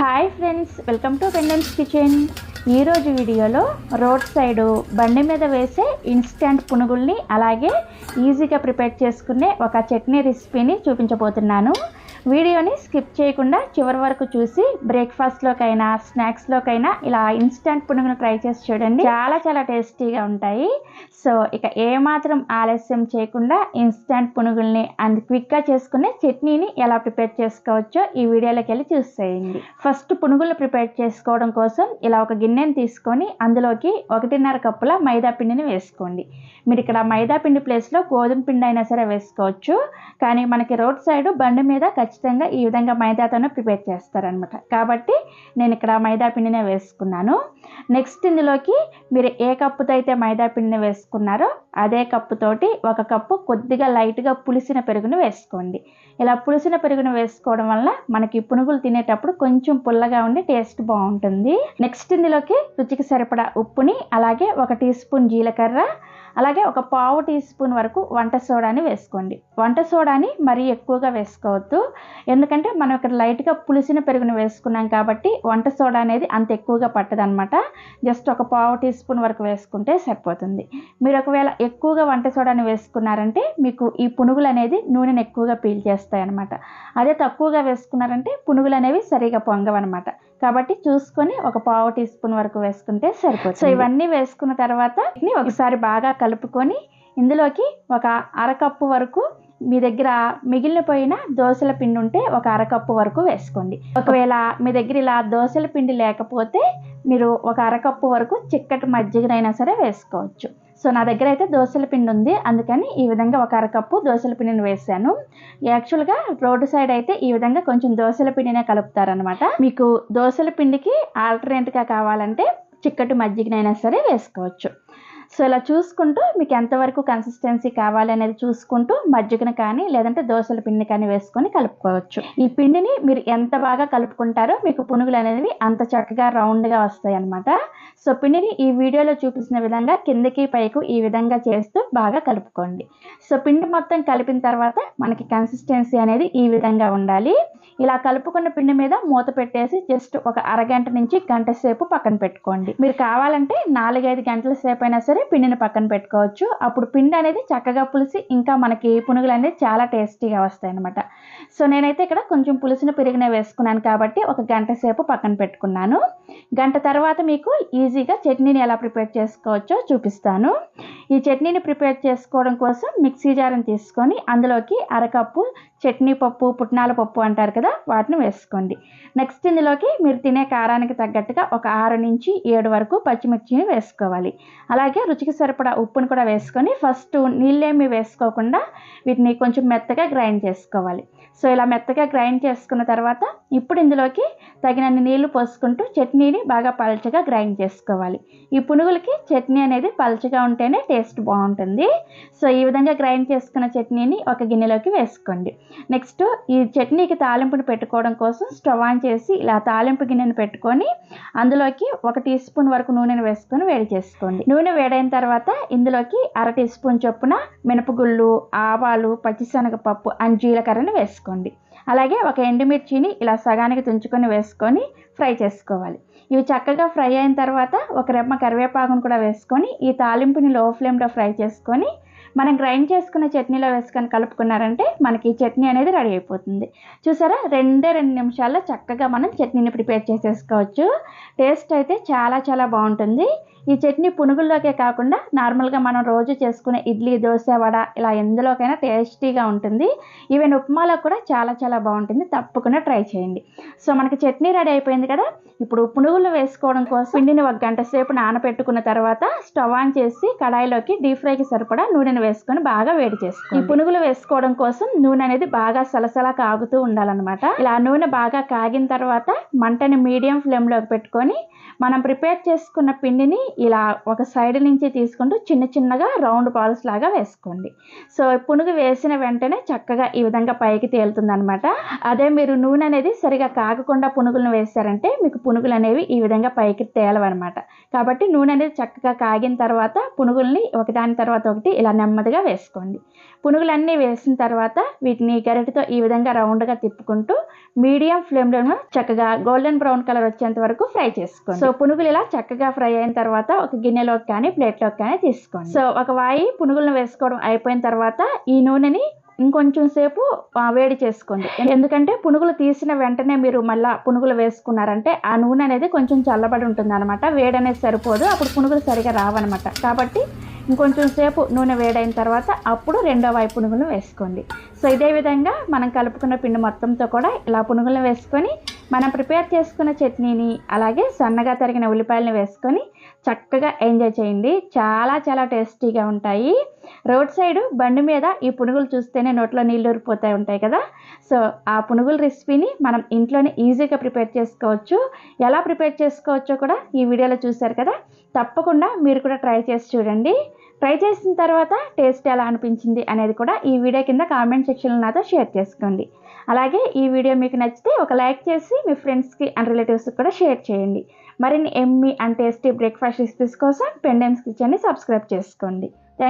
Hi friends, welcome to Pendems kitchen. ఈరోజు వీడియోలో road side బండి మీద వేసే ఇన్స్టెంట్ పునుగుల్ని అలాగే ఈజీగా ప్రిపేర్ చేసుకునే ఒక చట్నీ రెసిపీని చూపించబోతున్నాను. వీడియోని స్కిప్ చేయకుండా చివరి వరకు చూసి బ్రేక్ఫాస్ట్లోకైనా స్నాక్స్లోకైనా ఇలా ఇన్స్టెంట్ పునుగులు ట్రై చేసి చూడండి. చాలా చాలా టేస్టీగా ఉంటాయి. సో ఇక ఏమాత్రం ఆలస్యం చేయకుండా ఇన్స్టెంట్ పునుగుల్ని అండ్ క్విక్గా చేసుకునే చట్నీని ఎలా ప్రిపేర్ చేసుకోవచ్చో ఈ వీడియోలోకి వెళ్ళి చూసేయండి. ఫస్ట్ పునుగులు ప్రిపేర్ చేసుకోవడం కోసం ఇలా ఒక గిన్నెని తీసుకొని అందులోకి 1.5 కప్పుల మైదా పిండిని వేసుకోండి. మీరు ఇక్కడ మైదా పిండి ప్లేస్లో గోధుమ పిండి అయినా సరే వేసుకోవచ్చు. కానీ మనకి రోడ్ సైడ్ బండి మీద ఖచ్చితంగా ఈ విధంగా మైదాతోనే ప్రిపేర్ చేస్తారనమాట. కాబట్టి నేను ఇక్కడ మైదా పిండినే వేసుకున్నాను. నెక్స్ట్ ఇందులోకి మీరు ఏ కప్పుతో అయితే మైదా పిండిని వేసుకున్నారో అదే కప్పుతోటి 1 కప్పు కొద్దిగా లైట్గా పులిసిన పెరుగును వేసుకోండి. ఇలా పులిసిన పెరుగును వేసుకోవడం వల్ల మనకి పునుగులు తినేటప్పుడు కొంచెం పుల్లగా ఉండి టేస్ట్ బాగుంటుంది. నెక్స్ట్ ఇందులోకి రుచికి సరిపడా ఉప్పుని అలాగే 1 టీ స్పూన్ జీలకర్ర అలాగే 1/4 టీ స్పూన్ వరకు వంట సోడాని వేసుకోండి. వంట సోడాని మరీ ఎక్కువగా వేసుకోవద్దు, ఎందుకంటే మనం ఇక్కడ లైట్గా పులిసిన పెరుగును వేసుకున్నాం కాబట్టి వంట సోడా అనేది అంత ఎక్కువగా పట్టదనమాట. జస్ట్ 1/4 టీ స్పూన్ వరకు వేసుకుంటే సరిపోతుంది. మీరు ఒకవేళ ఎక్కువగా వంట సోడాని వేసుకున్నారంటే మీకు ఈ పునుగులు అనేది నూనెను ఎక్కువగా పీల్చేస్తాయి అనమాట. అదే తక్కువగా వేసుకున్నారంటే పునుగులు అనేవి సరిగా పొంగవన్నమాట. కాబట్టి చూసుకొని 1/4 టీ స్పూన్ వరకు వేసుకుంటే సరిపోతుంది. సో ఇవన్నీ వేసుకున్న తర్వాత ఒకసారి బాగా కలుపుకొని ఇందులోకి 1/2 కప్పు వరకు మీ దగ్గర మిగిలిపోయిన దోసల పిండి ఉంటే 1/2 కప్పు వరకు వేసుకోండి. ఒకవేళ మీ దగ్గర ఇలా దోసల పిండి లేకపోతే మీరు 1/2 కప్పు వరకు చిక్కటి మజ్జిగనైనా సరే వేసుకోవచ్చు. సో నా దగ్గర అయితే దోసల పిండి ఉంది, అందుకని ఈ విధంగా 1/2 కప్పు దోసల పిండిని వేసాను. యాక్చువల్గా రోడ్డు సైడ్ అయితే ఈ విధంగా కొంచెం దోసల పిండినే కలుపుతారనమాట. మీకు దోసల పిండికి ఆల్టర్నేట్గా కావాలంటే చిక్కటి మజ్జిగనైనా సరే వేసుకోవచ్చు. సో ఇలా చూసుకుంటూ మీకు ఎంతవరకు కన్సిస్టెన్సీ కావాలి అనేది చూసుకుంటూ మజ్జిగను కానీ లేదంటే దోసల పిండిని కానీ వేసుకొని కలుపుకోవచ్చు. ఈ పిండిని మీరు ఎంత బాగా కలుపుకుంటారో మీకు పునుగులు అనేవి అంత చక్కగా రౌండ్గా వస్తాయి అన్నమాట. సో పిండిని ఈ వీడియోలో చూపించిన విధంగా కిందకి పైకి ఈ విధంగా చేస్తూ బాగా కలుపుకోండి. సో పిండి మొత్తం కలిపిన తర్వాత మనకి కన్సిస్టెన్సీ అనేది ఈ విధంగా ఉండాలి. ఇలా కలుపుకున్న పిండి మీద మూత పెట్టేసి జస్ట్ ఒక అరగంట నుంచి గంట సేపు పక్కన పెట్టుకోండి. మీరు కావాలంటే 4-5 గంటల సేపు అయినా సరే పిండిని పక్కన పెట్టుకోవచ్చు. అప్పుడు పిండి అనేది చక్కగా పులిసి ఇంకా మనకి పునుగులు అనేది చాలా టేస్టీగా వస్తాయి అనమాట. సో నేనైతే ఇక్కడ కొంచెం పులిసిన పెరుగునే వేసుకున్నాను కాబట్టి 1 గంట సేపు పక్కన పెట్టుకున్నాను. గంట తర్వాత మీకు ఈజీగా చట్నీని ఎలా ప్రిపేర్ చేసుకోవచ్చో చూపిస్తాను. ఈ చట్నీని ప్రిపేర్ చేసుకోవడం కోసం మిక్సీ జార్ని తీసుకొని అందులోకి 1/2 కప్పు చట్నీ పప్పు, పుట్నాల పప్పు అంటారు కదా, వాటిని వేసుకోండి. నెక్స్ట్ ఇందులోకి మీరు తినే కారానికి తగ్గట్టుగా ఒక 6 నుంచి 7 వరకు పచ్చిమిర్చిని వేసుకోవాలి. అలాగే రుచికి సరిపడా ఉప్పును కూడా వేసుకొని ఫస్ట్ నీళ్ళేమి వేసుకోకుండా వీటిని కొంచెం మెత్తగా గ్రైండ్ చేసుకోవాలి. సో ఇలా మెత్తగా గ్రైండ్ చేసుకున్న తర్వాత ఇప్పుడు ఇందులోకి తగినన్ని నీళ్లు పోసుకుంటూ చట్నీని బాగా పల్చగా గ్రైండ్ చేసుకోవాలి. ఈ పునుగులకి చట్నీ అనేది పల్చగా ఉంటేనే టేస్ట్ బాగుంటుంది. సో ఈ విధంగా గ్రైండ్ చేసుకున్న చట్నీని ఒక గిన్నెలోకి వేసుకోండి. నెక్స్ట్ ఈ చట్నీకి తాలింపుని పెట్టుకోవడం కోసం స్టవ్ ఆన్ చేసి ఇలా తాలింపు గిన్నెను పెట్టుకొని అందులోకి 1 టీ స్పూన్ వరకు నూనెను వేసుకొని వేడి చేసుకోండి. నూనె వేడైన తర్వాత ఇందులోకి 1/2 టీ స్పూన్ చొప్పున మినపగుళ్ళు, ఆవాలు, పచ్చిశనగపప్పు అండ్ జీలకర్రని వేసుకోండి. అలాగే 1 ఎండుమిర్చిని ఇలా సగానికి తుంచుకొని వేసుకొని ఫ్రై చేసుకోవాలి. ఇవి చక్కగా ఫ్రై అయిన తర్వాత 1 రెమ్మ కరివేపాకును కూడా వేసుకొని ఈ తాలింపుని లో ఫ్లేమ్లో ఫ్రై చేసుకొని మనం గ్రైండ్ చేసుకున్న చట్నీలో వేసుకొని కలుపుకున్నారంటే మనకి ఈ చట్నీ అనేది రెడీ అయిపోతుంది. చూసారా, 2 నిమిషాల్లో చక్కగా మనం చట్నీని ప్రిపేర్ చేసేసుకోవచ్చు. టేస్ట్ అయితే చాలా చాలా బాగుంటుంది. ఈ చట్నీ పునుగుల్లోకే కాకుండా నార్మల్గా మనం రోజు చేసుకునే ఇడ్లీ, దోశ, వడ ఇలా ఎందులోకైనా టేస్టీగా ఉంటుంది. ఈవెన్ ఉప్మాలో కూడా చాలా చాలా బాగుంటుంది. తప్పకుండా ట్రై చేయండి. సో మనకి చట్నీ రెడీ అయిపోయింది కదా. ఇప్పుడు పునుగులు వేసుకోవడం కోసం పిండిని 1 గంట సేపు నానబెట్టుకున్న తర్వాత స్టవ్ ఆన్ చేసి కడాయిలోకి డీప్ ఫ్రైకి సరిపడా నూనెను వేసుకొని బాగా వేడి చేసుకోండి. ఈ పునుగులు వేసుకోవడం కోసం నూనె అనేది బాగా సలసలా కాగుతూ ఉండాలన్నమాట. ఇలా నూనె బాగా కాగిన తర్వాత మంటని మీడియం ఫ్లేమ్లోకి పెట్టుకొని మనం ప్రిపేర్ చేసుకున్న పిండిని ఇలా ఒక సైడ్ నుంచి తీసుకుంటూ చిన్న చిన్నగా రౌండ్ బాల్స్ లాగా వేసుకోండి. సో పునుగు వేసిన వెంటనే చక్కగా ఈ విధంగా పైకి తేలుతుంది అనమాట. అదే మీరు నూనె అనేది సరిగా కాగకుండా పునుగులను వేసారంటే మీకు పునుగులు అనేవి ఈ విధంగా పైకి తేలవన్నమాట. కాబట్టి నూనె అనేది చక్కగా కాగిన తర్వాత పునుగుల్ని ఒకదాని తర్వాత ఒకటి ఇలా నెమ్మదిగా వేసుకోండి. పునుగులన్నీ వేసిన తర్వాత వీటిని గరిటెతో ఈ విధంగా రౌండ్గా తిప్పుకుంటూ మీడియం ఫ్లేమ్లో చక్కగా గోల్డెన్ బ్రౌన్ కలర్ వచ్చేంత వరకు ఫ్రై చేసుకోండి. సో పునుగులు ఇలా చక్కగా ఫ్రై అయిన తర్వాత ఒక గిన్నెలోకి కానీ ప్లేట్లోకి కానీ తీసుకోండి. సో ఒక వాయి పునుగులను వేసుకోవడం అయిపోయిన తర్వాత ఈ నూనెని ఇంకొంచెం సేపు వేడి చేసుకోండి. ఎందుకంటే పునుగులు తీసిన వెంటనే మీరు మళ్ళీ పునుగులు వేసుకున్నారంటే ఆ నూనె అనేది కొంచెం చల్లబడి ఉంటుంది అనమాట. వేడి అనేది సరిపోదు, అప్పుడు పునుగులు సరిగా రావన్నమాట. కాబట్టి ఇంకొంచెం సేపు నూనె వేడైన తర్వాత అప్పుడు రెండో వైపు పునుగులను వేసుకోండి. సో ఇదే విధంగా మనం కలుపుకున్న పిండి మొత్తంతో కూడా ఇలా పునుగులను వేసుకొని మనం ప్రిపేర్ చేసుకున్న చట్నీని అలాగే సన్నగా తరిగిన ఉల్లిపాయలను వేసుకొని చక్కగా ఎంజాయ్ చేయండి. చాలా చాలా టేస్టీగా ఉంటాయి. రోడ్ సైడ్ బండి మీద ఈ పునుగులు చూస్తేనే నోట్లో నీళ్ళు ఊరిపోతూ ఉంటాయి కదా. సో ఆ పునుగుల రెసిపీని మనం ఇంట్లోనే ఈజీగా ప్రిపేర్ చేసుకోవచ్చు. ఎలా ప్రిపేర్ చేసుకోవచ్చో కూడా ఈ వీడియోలో చూశారు కదా. తప్పకుండా మీరు కూడా ట్రై చేసి చూడండి. ట్రై చేసిన తర్వాత టేస్ట్ ఎలా అనిపించింది అనేది కూడా ఈ వీడియో కింద కామెంట్ సెక్షన్లో నాతో షేర్ చేసుకోండి. అలాగే ఈ వీడియో మీకు నచ్చితే ఒక లైక్ చేసి మీ ఫ్రెండ్స్కి అండ్ రిలేటివ్స్కి కూడా షేర్ చేయండి. మరిన్ని Emmy and tasty breakfast recipes కోసం పెండెమ్స్ కిచెన్ని సబ్స్క్రైబ్ చేసుకోండి.